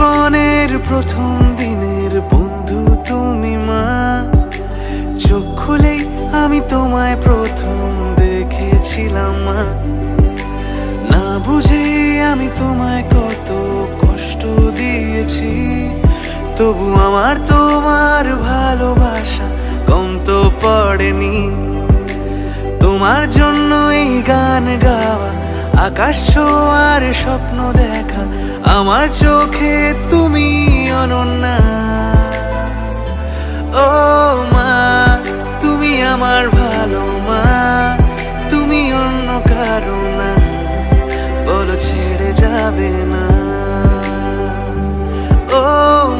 জীবনের প্রথম দিনের বন্ধু তুমি মা। চোখ খুলেই আমি তোমায় প্রথম দেখেছিলাম মা। না বুঝে আমি তোমায় কত কষ্ট দিয়েছি, তবু আমার তোমার ভালোবাসা কম তো পড়েনি। তোমার জন্য এই গান গাওয়া, আকাশ ছোঁয়ার স্বপ্ন দেখা, আমার চোখে তুমি অনন্য।